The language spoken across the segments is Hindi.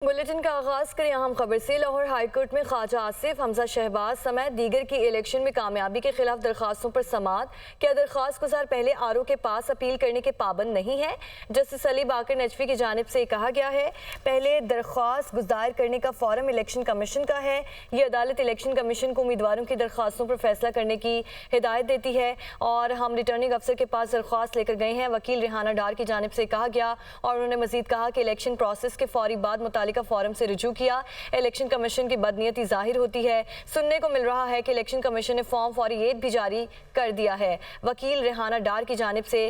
बुलेटिन का आगाज करें अहम खबर से। लाहौर हाईकोर्ट में ख्वाजा आसिफ, हमजा शहबाज समेत दीगर की इलेक्शन में कामयाबी के खिलाफ दरखास्तों पर समाअत। क्या दरखास्त गुजार पहले आरओ के पास अपील करने के पाबंद नहीं है? जस्टिस अली बाकर नजफी की जानिब से कहा गया है, पहले दरख्वास्त गुजार करने का फॉरम इलेक्शन कमीशन का है। ये अदालत इलेक्शन कमीशन को उम्मीदवारों की दरखास्तों पर फैसला करने की हिदायत देती है और हम रिटर्निंग अफसर के पास दरख्वास्त लेकर गए हैं। वकील रेहाना डार की जानिब से कहा गया और उन्होंने मजीद कहा कि इलेक्शन प्रोसेस के फौरी बाद मुतालिका फॉरम से रुजू किया। इलेक्शन कमीशन की बदनीयती जाहिर होती है। सुनने को मिल रहा है कि इलेक्शन कमीशन ने फॉर्म फौरियत भी जारी कर दिया है। वकील रेहाना डार की जानिब से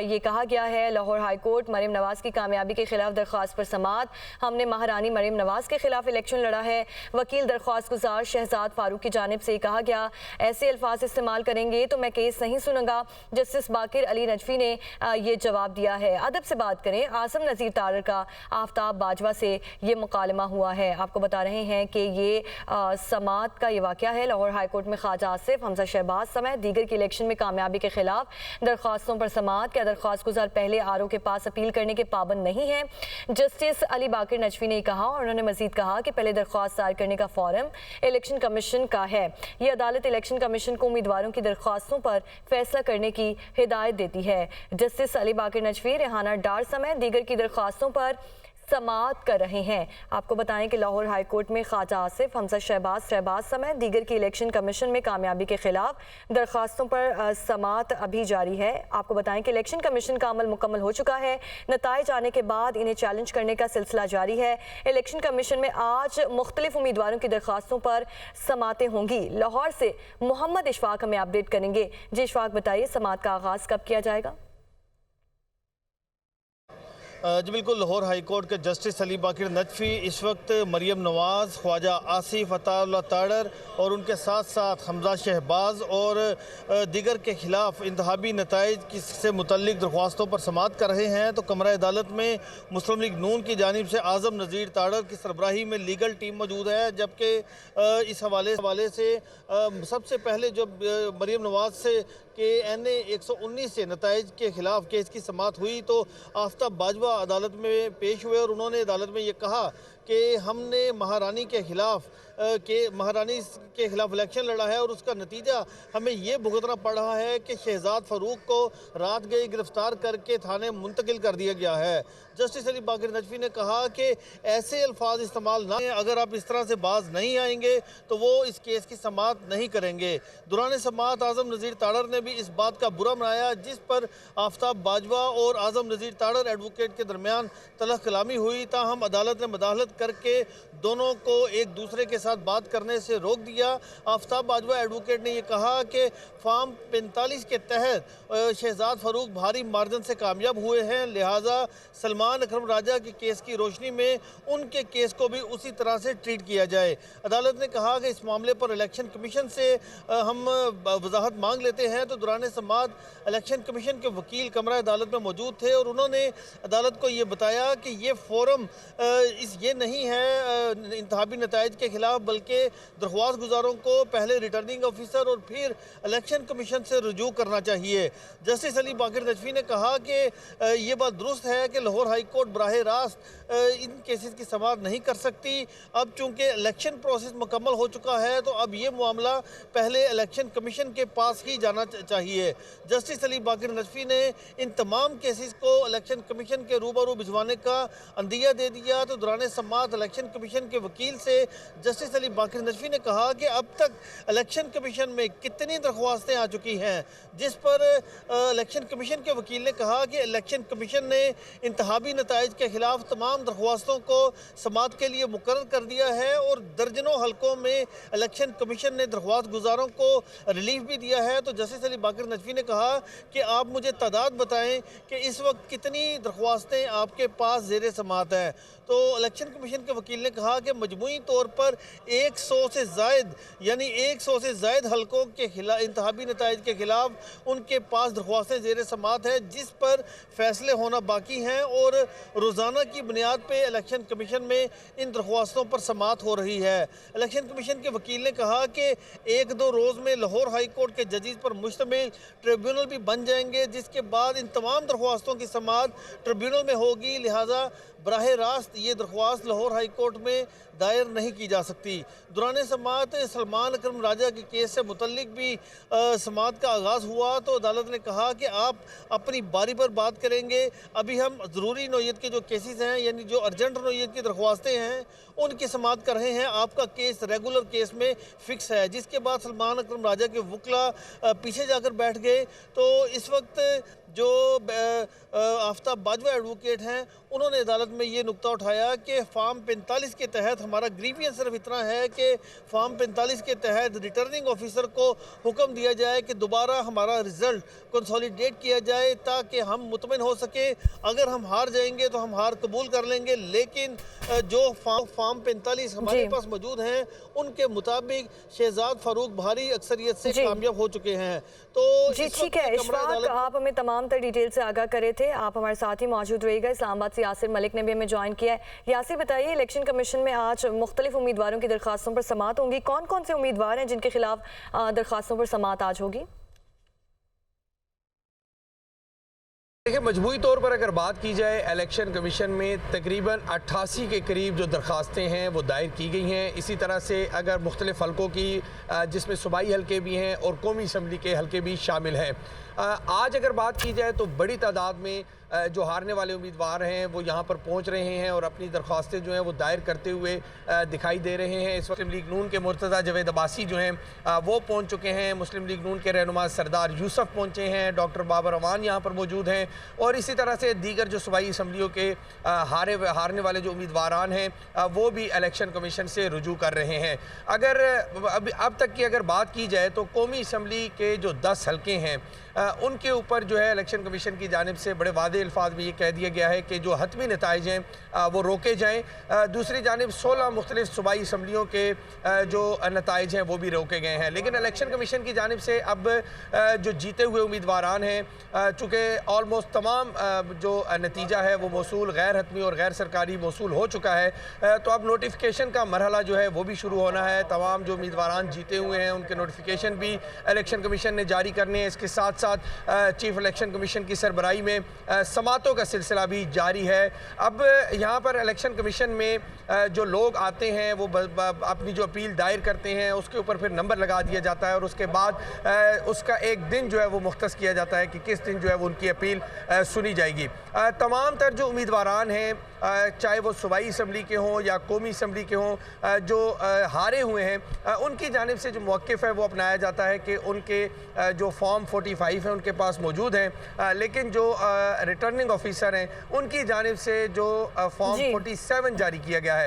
ये कहा गया है, लाहौर हाईकोर्ट मरीम नवाज की कामयाबी के खिलाफ दरख्वास्त पर समाअत। हमने महारानी मरीम नवाज के खिलाफ इलेक्शन लड़ा है। वकील दरख्वास्त गुजार शहजाद फारूक की जानिब से कहा गया, ऐसे अल्फाज इस्तेमाल करेंगे तो मैं केस नहीं सुनूंगा। जस्टिस बाकर अली नजफी ने ये जवाब दिया है। अदब से बात करें, आजम नज़ीर तारर का आफ्ताब बाजवा से ये मुकालमा हुआ है। आपको बता रहे हैं कि ये समाअत का ये वाक़या है। लाहौर हाईकोर्ट में ख्वाजा आसिफ, हमजा शहबाज समेत दीगर की इलेक्शन में कामयाबी के खिलाफ दरख्वास्तों पर समाअत। क्या दरख्वास्त गुजार पहले आरओ के पास अपील करने के पाबंद नहीं है? जस्टिस अली बाकर नजफी ने कहा और उन्होंने मजीद कहा कि पहले दरख्वास्त दायर करने का फॉरम इलेक्शन कमीशन का है। ये अदालत इलेक्शन कमीशन को उम्मीदवारों की दरख्वास्तों पर फैसला करने की हिदायत देती है। जस्टिस अली बाकर नजफी रेहाना डार समेत दीगर की दरख्वास्तों पर समाअत कर रहे हैं। आपको बताएं कि लाहौर हाईकोर्ट में ख्वाजा आसिफ, हमजा शहबाज समेत दीगर की इलेक्शन कमीशन में कामयाबी के खिलाफ दरखास्तों पर समाअत अभी जारी है। आपको बताएं कि इलेक्शन कमीशन का अमल मुकम्मल हो चुका है। नताइज आने के बाद इन्हें चैलेंज करने का सिलसिला जारी है। इलेक्शन कमीशन में आज मुख्तलिफ उम्मीदवारों की दरखास्तों पर समाअतें होंगी। लाहौर से मोहम्मद इशफाक हमें अपडेट करेंगे। जी इशफाक, बताइए समाअत का आगाज़ कब किया जाएगा? जी बिल्कुल, लाहौर हाई कोर्ट के जस्टिस अली बाकर नजफी इस वक्त मरीम नवाज़, ख्वाजा आसिफ, अताउल्लाह ताड़र और उनके साथ साथ हमजा शहबाज और दीगर के खिलाफ इंतहाबी नताइज से मुतल्लिक दरख्वास्तों पर समाअत कर रहे हैं। तो कमरा अदालत में मुस्लिम लीग नून की जानिब से आज़म नज़ीर ताड़र की सरबराही में लीगल टीम मौजूद है, जबकि इस हवाले से सबसे पहले जब मरीम नवाज़ से कि NA 119 से नताइज के खिलाफ केस की समाअत हुई तो आफ्ताब बाजवा अदालत में पेश हुए और उन्होंने अदालत में ये कहा कि हमने महारानी के खिलाफ इलेक्शन लड़ा है और उसका नतीजा हमें ये भुगतना पड़ रहा है कि शहजाद फारूक को रात गई गिरफ्तार करके थाने मुंतकिल कर दिया गया है। जस्टिस अली बाकर नजफी ने कहा कि ऐसे अल्फाज इस्तेमाल ना, अगर आप इस तरह से बाज नहीं आएंगे तो वो इस केस की समाअत नहीं करेंगे। दौरान समाअत आज़म नज़ीर ताड़र ने भी इस बात का बुरा मनाया जिस पर आफ्ताब बाजवा और आज़म नज़ीर ताड़र एडवोकेट के दरमियान तलख कलामी हुई। ताहम अदालत ने मदाखलत करके दोनों को एक दूसरे के साथ बात करने से रोक दिया। आफ्ताब बाजवा एडवोकेट ने यह कहा कि फॉर्म 45 के तहत शहजाद फारूक भारी मार्जिन से कामयाब हुए हैं, लिहाजा सलमान अकरम राजा के केस की रोशनी में उनके केस को भी उसी तरह से ट्रीट किया जाए। अदालत ने कहा कि इस मामले पर इलेक्शन कमीशन से हम वजाहत मांग लेते हैं। तो दौरान समाअत इलेक्शन कमीशन के वकील कमरा अदालत में मौजूद थे और उन्होंने अदालत को ये बताया कि ये फोरम ये नहीं है इंतहाबी नताइज के खिलाफ, बल्कि दरख्वास्त गुजारों को पहले रिटर्निंग ऑफिसर और फिर इलेक्शन कमीशन से रुजू करना चाहिए। जस्टिस अली बाकर नजफी ने कहा कि ये बात दुरुस्त है कि लाहौर हाई कोर्ट बराह रास्त इन केसेस की समाअत नहीं कर सकती। अब चूंकि इलेक्शन प्रोसेस मुकम्मल हो चुका है तो अब ये मामला पहले इलेक्शन कमीशन के पास ही जाना चाहिए। जस्टिस अली बाकर नजफी ने इन तमाम केसेस को इलेक्शन कमीशन के रूबरू भिजवाने का अंदिया दे दिया। तो दौरान समाअत इलेक्शन कमीशन के वकील से जस्टिस अली बाकर नजफी ने कहा कि अब तक इलेक्शन कमीशन में कितनी दरख्वास्तें आ चुकी हैं, जिस पर इलेक्शन कमीशन के वकील ने कहा कि इलेक्शन कमीशन ने इंतहाबी नताइज के खिलाफ तमाम दरख्वास्तों को समाअत के लिए मुकर्रर कर दिया है और दर्जनों हलकों में इलेक्शन कमीशन ने दरख्वास्त गुजारों को रिलीफ भी दिया है। तो जस्टिस अली बाकर नजफी ने कहा कि आप मुझे तादाद बताएं कि इस वक्त कितनी दरख्वास्तें आपके पास ज़ेर समाअत हैं। तो इलेक्शन कमीशन के वकील ने कहा कि मजमूई तौर पर 100 से ज़ायद यानी 100 से ज़ायद हलकों के खिलाफ इंतहाबी नताइज के खिलाफ उनके पास दरख्वास्तें ज़ेर समाअत है, जिस पर फैसले होना बाकी हैं और रोज़ाना की बुनियाद पर इलेक्शन कमीशन में इन दरख्वास्तों पर समाअत हो रही है। इलेक्शन कमीशन के वकील ने कहा कि 1-2 रोज़ में लाहौर हाई कोर्ट के जजेस पर मुश्तमिल ट्रिब्यूनल भी बन जाएंगे, जिसके बाद इन तमाम दरख्वास्तों की समाअत ट्रिब्यूनल में होगी। लिहाजा बराह रास्त ये दरख्वास्त लाहौर हाई कोर्ट में दायर नहीं की जा सकती। दौरान समाअत सलमान अकरम राजा के केस से मुतल्लिक भी समाअत का आगाज़ हुआ तो अदालत ने कहा कि आप अपनी बारी पर बात करेंगे। अभी हम ज़रूरी नौयत के जो केसेस हैं, यानी जो अर्जेंट नौयत की दरख्वास्तें हैं, उनकी समाअत कर रहे हैं। आपका केस रेगुलर केस में फिक्स है। जिसके बाद सलमान अकरम राजा के वकला पीछे जाकर बैठ गए। तो इस वक्त जो आफ्ताब बाजवा एडवोकेट हैं, उन्होंने अदालत में ये नुक्ता उठाया कि फॉर्म 45 के तहत हमारा ग्रीवियंस सिर्फ इतना है कि फॉर्म 45 के तहत रिटर्निंग ऑफिसर को हुक्म दिया जाए कि दोबारा हमारा रिजल्ट कंसोलिडेट किया जाए ताकि हम मुतमिन हो सके। अगर हम हार जाएंगे तो हम हार कबूल कर लेंगे, लेकिन जो फॉर्म 45 हमारे पास मौजूद हैं उनके मुताबिक शहजाद फारूक भारी अक्सरियत से कामयाब हो चुके हैं। तो जी ठीक है इशफाक, आप हमें तमाम तर डिटेल से आगाह करे थे। आप हमारे साथ ही मौजूद रहिएगा। इस्लामाबाद से यासिर मलिक ने भी हमें ज्वाइन किया है। यासिर बताइए, इलेक्शन कमीशन में आज मुख्तलिफ उम्मीदवारों की दरखास्तों पर समाअत होंगी। कौन कौन से उम्मीदवार हैं जिनके खिलाफ दरखास्तों पर समाअत आज होगी? देखिए, मजमूई तौर पर अगर बात की जाए, इलेक्शन कमीशन में तकरीबन 88 के करीब जो दरखास्तें हैं वो दायर की गई हैं। इसी तरह से अगर मुख्तलिफ हलकों की, जिसमें सूबाई हलके भी हैं और कौमी असम्बली के हलके भी शामिल हैं, आज अगर बात की जाए तो बड़ी तादाद में जो हारने वाले उम्मीदवार हैं वो यहाँ पर पहुँच रहे हैं और अपनी दरख्वास्तें जो हैं वो दायर करते हुए दिखाई दे रहे हैं। इस वक्त मुस्लिम लीग नून के मुर्तज़ा जावेद अब्बासी जो हैं वो पहुँच चुके हैं। मुस्लिम लीग नून के रहनुमा सरदार यूसुफ पहुँचे हैं। डॉक्टर बाबर अवान यहाँ पर मौजूद हैं और इसी तरह से दीगर जो सूबाई असम्बलियों के हारने वाले जो उम्मीदवारान हैं वो भी इलेक्शन कमीशन से रुजू कर रहे हैं। अगर अब तक की अगर बात की जाए तो कौमी असम्बली के जो 10 हलके हैं उनके ऊपर जो है इलेक्शन कमीशन की जानिब से बड़े वादे अल्फाज में ये कह दिया गया है कि जो हतमी नताइज हैं वो रोके जाएँ। दूसरी जानिब 16 मुख्तलिफ सूबाई असम्बलियों के जो नताइज हैं वो भी रोके गए हैं। लेकिन इलेक्शन कमीशन की जानिब से अब जो जीते हुए उम्मीदवारान हैं, चूँकि ऑलमोस्ट तमाम जो नतीजा है वो मौसूल गैर हतमी और गैर सरकारी मौसूल हो चुका है, तो अब नोटिफिकेशन का मरहला जो है वो भी शुरू होना है। तमाम जो उम्मीदवारान जीते हुए हैं उनके नोटिफिकेशन भी इलेक्शन कमीशन ने जारी करने हैं। इसके साथ साथ चीफ इलेक्शन कमीशन की सरबराही में समातों का सिलसिला भी जारी है। अब यहाँ पर इलेक्शन कमीशन में जो लोग आते हैं वो अपनी जो अपील दायर करते हैं उसके ऊपर फिर नंबर लगा दिया जाता है और उसके बाद उसका एक दिन जो है वो मुख्तस किया जाता है कि किस दिन जो है वो उनकी अपील सुनी जाएगी। तमाम तर जो उम्मीदवारान हैं, चाहे वो सूबाई असम्बली के हों या कौमी असम्बली के हों, जो हारे हुए हैं उनकी जानिब से जो मौक़िफ़ है वो अपनाया जाता है कि उनके जो फॉर्म 45 है उनके पास मौजूद हैं, लेकिन जो रिटर्निंग ऑफिसर हैं उनकी जानिब से जो फॉर्म 47 जारी किया गया है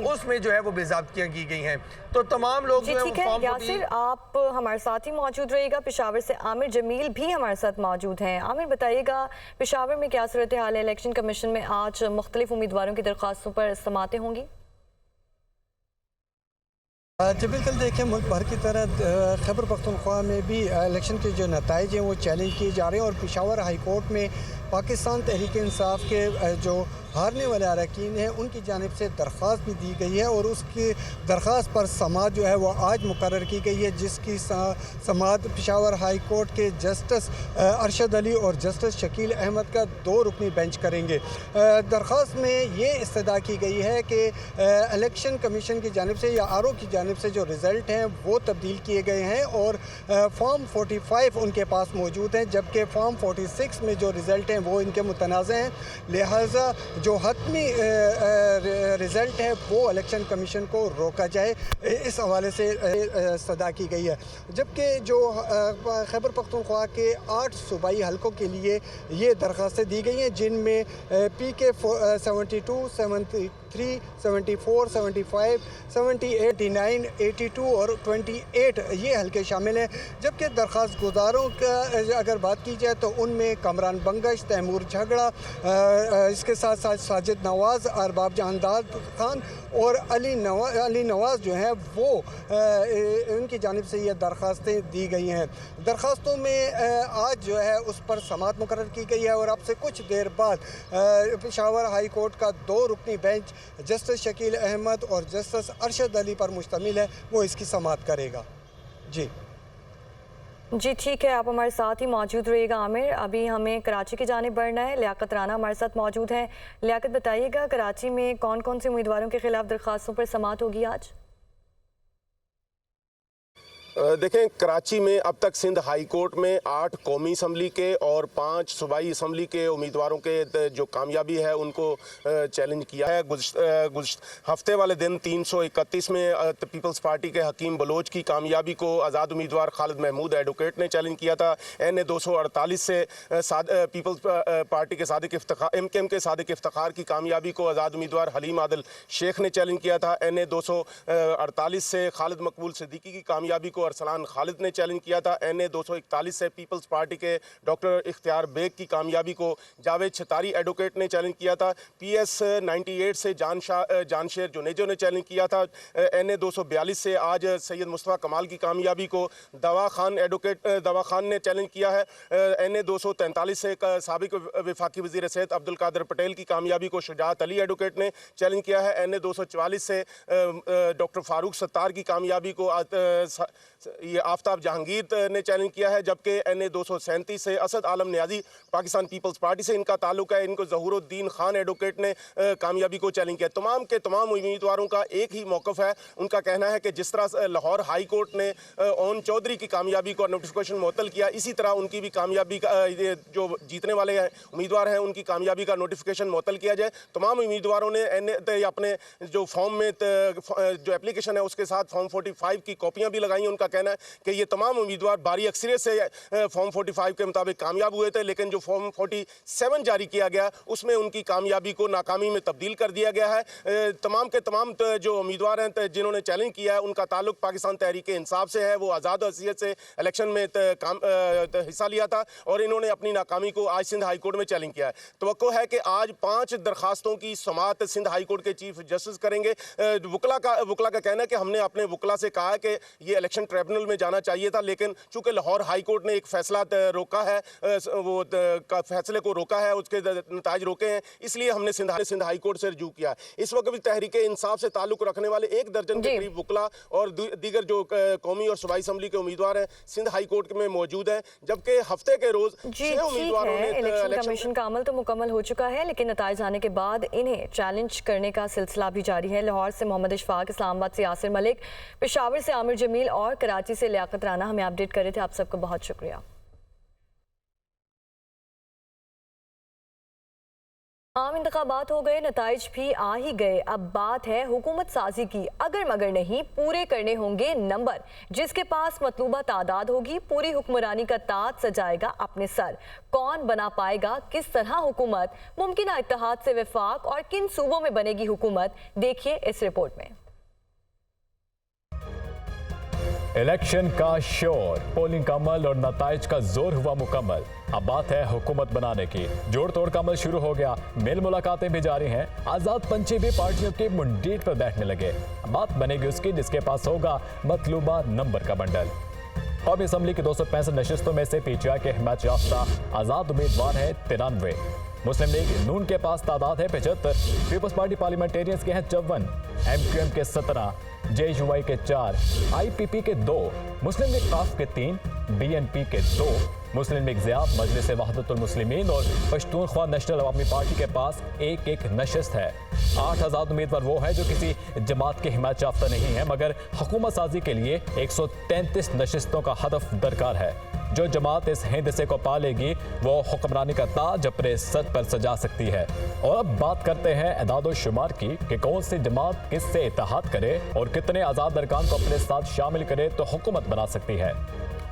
उसमें जो है वो बेज़ाब्तियाँ की गई हैं। तो तमाम लोग जो ठीक है यासिर, आप हमारे साथ ही मौजूद रहिएगा। पेशावर से आमिर जमील भी हमारे साथ मौजूद हैं। आमिर बताइएगा, पेशावर में क्या सूरत हाल है? इलेक्शन कमीशन में आज मुख्तलिफ उम्मीदवारों की दरख्वास्तों पर समातें होंगी। जी बिल्कुल, देखिए मुल्क भर की तरह खैबर पख्तूनख्वा में भी इलेक्शन के जो नताइज हैं वो चैलेंज किए जा रहे हैं और पेशावर हाई कोर्ट में पाकिस्तान तहरीक इंसाफ के जो हारने वाले अरकान हैं उनकी जानिब से दरख्वास्त भी दी गई है और उसकी दरख्वास्त पर समाअत जो है वो आज मुकर्रर की गई है, जिसकी समाअत पेशावर हाई कोर्ट के जस्टिस अरशद अली और जस्टिस शकील अहमद का 2 रुकनी बेंच करेंगे। दरख्वास्त में ये इस्तदा की गई है कि इलेक्शन कमीशन की जानिब से या आरओ की जानिब से जो रिज़ल्ट हैं वो तब्दील किए गए हैं और फॉर्म 45 उनके पास मौजूद हैं, जबकि फॉर्म 46 में जो रिज़ल्ट हैं वो इनके मुतनाज़ हैं। लिहाजा जो हतमी रिज़ल्ट है वो इलेक्शन कमीशन को रोका जाए, इस हवाले से सदा की गई है। जबकि जो खैबर पख्तूनख्वा के 8 सूबाई हलकों के लिए ये दरख्वास्तें दी गई हैं, जिनमें PK 72, 73, 74, 75, 78, 89, 82 और 28 ये हलके शामिल हैं। जबकि दरख्वास्त गुजारों का अगर बात की जाए तो उनमें कमरान बंगश, तैमूर झगड़ा, इसके साथ साथ साजिद नवाज़, अरबाब जहानदार खान और अली नवाज़ जो हैं वो उनकी जानिब से ये दरख्वास्तें दी गई हैं। दरख्वास्तों में आज जो है उस पर समाअत मुकर्रर की गई है और अब से कुछ देर बाद पेशावर हाई कोर्ट का 2 रुकनी बेंच जस्टिस शकील अहमद और जस्टिस अरशद अली पर मुश्तमिल है, वो इसकी समाअत करेगा। जी जी ठीक है, आप हमारे साथ ही मौजूद रहिएगा आमिर। अभी हमें कराची की जानिब बढ़ना है। लियाकत राना हमारे साथ मौजूद हैं। लियाकत, बताइएगा कराची में कौन कौन से उम्मीदवारों के खिलाफ दरखास्तों पर समाअत होगी आज? देखें, कराची में अब तक सिंध हाई कोर्ट में 8 कौमी असम्बली के और 5 सूबाई असम्बली के उम्मीदवारों के जो कामयाबी है उनको चैलेंज किया है। हफ्ते वाले दिन 331 में पीपल्स पार्टी के हकीम बलोच की कामयाबी को आज़ाद उम्मीदवार खालिद महमूद एडवोकेट ने चैलेंज किया था। NA 248 से पीपल्स पार्टी के सादिक इफ्तिखार MKM के सादिक इफ्तिखार की कामयाबी को आज़ाद उम्मीदवार हलीम आदिल शेख ने चैलेंज किया था। NA 248 से खालिद मकबूल सिद्दीकी की कामयाबी को अरसलान खालिद ने चैलेंज किया था। NA 241 से पीपल्स पार्टी के डॉक्टर इख्तियार बेग की कामयाबी को जावेद छतारी एडवोकेट ने चैलेंज किया था। PS 98 से जानशेर जुनेजो ने चैलेंज किया था। NA 242 से आज सैयद मुस्तफ़ा कमाल की कामयाबी को दवा खान ने चैलेंज किया है। NA 243 से साबिक वफाकी वज़ीर सेहत अब्दुल कादिर पटेल की कामयाबी को शुजात अली एडवोकेट ने चैलेंज किया है। NA 244 से डॉक्टर फारूक सत्तार की कामयाबी को ये आफ्ताब जहांगीर ने चैलेंज किया है। जबकि NA 237 से असद आलम न्याजी पाकिस्तान पीपल्स पार्टी से इनका ताल्लुक है, इनको ज़हूरुद्दीन खान एडवोकेट ने कामयाबी को चैलेंज किया। तमाम के तमाम उम्मीदवारों का एक ही मौक़िफ़ है। उनका कहना है कि जिस तरह लाहौर हाई कोर्ट ने ओन चौधरी की कामयाबी को नोटिफिकेशन मुअत्तल किया, इसी तरह उनकी भी कामयाबी का जो जीतने वाले हैं उम्मीदवार हैं उनकी कामयाबी का नोटिफिकेशन मुअत्तल किया जाए। तमाम उम्मीदवारों ने अपने जो फॉर्म में जो एप्लीकेशन है उसके साथ फॉर्म 45 की कॉपियाँ भी लगाई हैं। उनका कहना है कि ये तमाम उम्मीदवार भारी अक्सरियत से फॉर्म 45 के मुताबिक कामयाब हुए थे, लेकिन जो फॉर्म 47 जारी किया गया उसमें उनकी कामयाबी को नाकामी में तब्दील कर दिया गया है। तमाम के तमाम जो उम्मीदवार हैं जिन्होंने चैलेंज किया है उनका ताल्लुक पाकिस्तान तहरीक इंसाफ से है। वो आज़ाद हैसियत से इलेक्शन में हिस्सा लिया था और इन्होंने अपनी नाकामी को आज सिंध हाई कोर्ट में चैलेंज किया है। तवक्को है कि आज 5 दरखास्तों की समाअत सिंध हाई कोर्ट के चीफ जस्टिस करेंगे। वकला का कहना है कि हमने अपने वकला से कहा है कि ये इलेक्शन ट्रिब्यूनल में जाना चाहिए था, लेकिन चूंकि लाहौर हाई कोर्ट ने एक फैसला रोका है, वो फैसले को रोका है, उसके नताज रोके हैं, इसलिए हमने सिंध हाई कोर्ट से रजू किया। इस वक्त भी तहरीक इंसाफ से ताल्लुक रखने वाले 1 दर्जन के करीब वकला और दीगर जो कौमी और सूबाई असम्बली के उम्मीदवार हैं सिंध हाई कोर्ट में मौजूद हैं। जबकि हफ्ते के रोज 6 उम्मीदवारों ने इलेक्शन कमीशन का अमल तो मुकम्मल हो चुका है, लेकिन नताइज आने के बाद इन्हें चैलेंज करने का सिलसिला भी जारी है। लाहौर से मोहम्मद इशफाक, इस्लामाबाद से यासिर मलिक, पेशावर से आमिर जमील और कराची से लियाकत राना हमें अपडेट कर रहे थे। आप सबका बहुत शुक्रिया। आम इंतखाबात हो गए, नताइज भी आ ही गए। अब बात है हुकूमत साजी की। अगर मगर नहीं, पूरे करने होंगे नंबर। जिसके पास मतलूबा तादाद होगी पूरी हुक्मरानी का ताज सजाएगा अपने सर। कौन बना पाएगा किस तरह हुकूमत, मुमकिन इत्तेहाद से वफाक और किन सूबों में बनेगी हुकूमत, देखिए इस रिपोर्ट में। इलेक्शन का शोर, पोलिंग का अमल और नताइज का जोर हुआ मुकम्मल। अब बात है हुकूमत बनाने की। जोड़ तोड़ का अमल शुरू हो गया, मेल मुलाकातें भी जारी हैं। आजाद पंचे भी पार्टियों के मुंडेट पर बैठने लगे। बात बनेगी उसकी जिसके पास होगा मतलूबा नंबर का बंडल। कौमी असम्बली की 265 नशिस्तों में से PTI के हिमायत याफ्ता आजाद उम्मीदवार है 93। मुस्लिम लीग नून के पास तादाद है 75। पीपल्स पार्टी पार्लियामेंटेरियंस के हैं 54। MQM के 17, JUI के 4, IPP के 2, मुस्लिम लीग काफ के 3, BNP के 2, मुस्लिम लीग ज़ियाद, मजलिस वहदतुल मुस्लिमीन और पश्तूनख्वा नेशनल अवामी पार्टी के पास एक नशिस्त है। 8 आज़ाद उम्मीदवार वो है जो किसी जमात के हिमायत याफ्ता नहीं है, मगर हुकूमत साजी के लिए 133 नशिस्तों का हदफ दरकार है। जो जमात इस हिंदसे को पालेगी वो हुक्मरानी का ताज अपने सर पर सजा सकती है। और अब बात करते हैं एदाद शुमार की कि कौन सी जमात किससे इत्तेहाद करे और कितने आज़ाद अरकान को अपने साथ शामिल करे तो हुकूमत बना सकती है।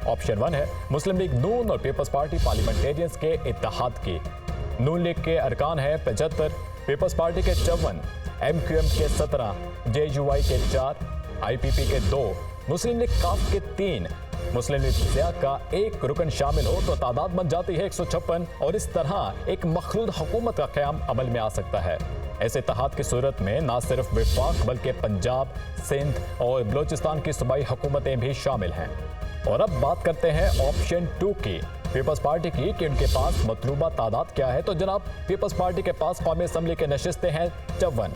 ऑप्शन 1 है मुस्लिम लीग नून और पीपल्स पार्टी पार्लियामेंटेरियंस के इत्तेहाद की। नून लीग के अरकान है 75, पीपल्स पार्टी के 54, MQM के 17, JUI के 4, IPP के 2, मुस्लिम लीग काफ के 3, मुस्लिम लीग ज़ियाद का 1 रुकन शामिल हो तो तादाद बन जाती है 156 और इस तरह एक मखलूद हुकूमत का क़याम अमल में आ सकता है। ऐसे इत्तेहाद की सूरत में न सिर्फ वफाक बल्कि पंजाब, सिंध और बलोचिस्तान की सूबाई हुकूमतें भी शामिल हैं। और अब बात करते हैं ऑप्शन 2 की, पीपल्स पार्टी की, कि उनके पास मतलूबा तादाद क्या है। तो जनाब पीपल्स पार्टी के पास कौमी असम्बली के नशिस्तें हैं 54,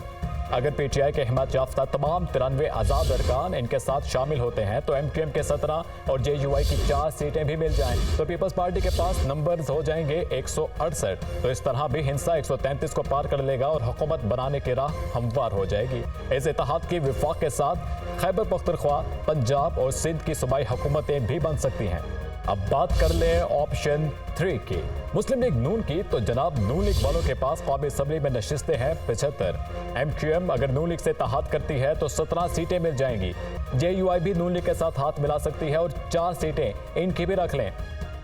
अगर पीटीआई के हिमायत याफ्ता तमाम 93 आज़ाद अरकान इनके साथ शामिल होते हैं तो एमक्यूएम के 17 और जेयूआई की 4 सीटें भी मिल जाएं तो पीपल्स पार्टी के पास नंबर्स हो जाएंगे 168। तो इस तरह भी हिंसा 133 को पार कर लेगा और हुकूमत बनाने की राह हमवार हो जाएगी। इस इत्तेहाद की विफाक के साथ खैबर पख्तूनख्वा, पंजाब और सिंध की सूबाई हुकूमतें भी बन सकती हैं। अब बात कर ले ऑप्शन 3 की, मुस्लिम लीग नून की। तो जनाब नून लीग वालों के पास कौमी असम्बली में नशिस्तें हैं 75। एमक्यूएम अगर नून लीग से इत्तेहाद करती है तो 17 सीटें मिल जाएंगी। जेयूआई भी नून लीग के साथ हाथ मिला सकती है और 4 सीटें इनकी भी रख लें।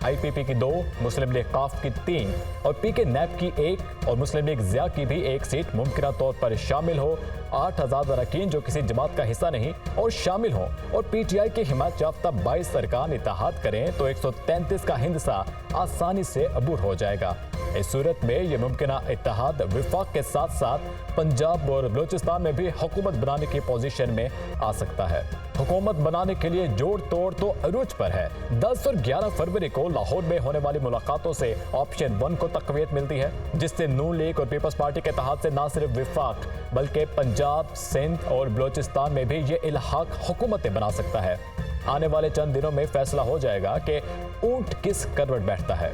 आईपीपी की 2, मुस्लिम लीग काफ की 3 और पीके नैप की 1 और मुस्लिम लीग ज़िया की भी 1 सीट मुमकिन तौर पर शामिल हो। 8 आज़ाद अरकान जो किसी जमात का हिस्सा नहीं और शामिल हों और पीटीआई की हिमायत याफ्ता 22 अरकान इत्तेहाद करें तो 133 का हिंसा आसानी से अबूर हो जाएगा। इस सूरत में यह मुमकिन इत्तेहाद विफाक के साथ साथ पंजाब और बलूचिस्तान में भी हुकूमत बनाने की पोजीशन में आ सकता है। हुकूमत बनाने के लिए जोड़ तोड़ तो अरूज पर है। 10 और 11 फरवरी को लाहौर में होने वाली मुलाकातों से ऑप्शन 1 को तकवीत मिलती है, जिससे नून लीग और पीपल्स पार्टी के इत्तेहाद से न सिर्फ विफाक बल्कि पंजाब, सिंध और बलूचिस्तान में भी ये इल्हाक हुकूमतें बना सकता है। आने वाले चंद दिनों में फैसला हो जाएगा कि ऊंट किस करवट बैठता है।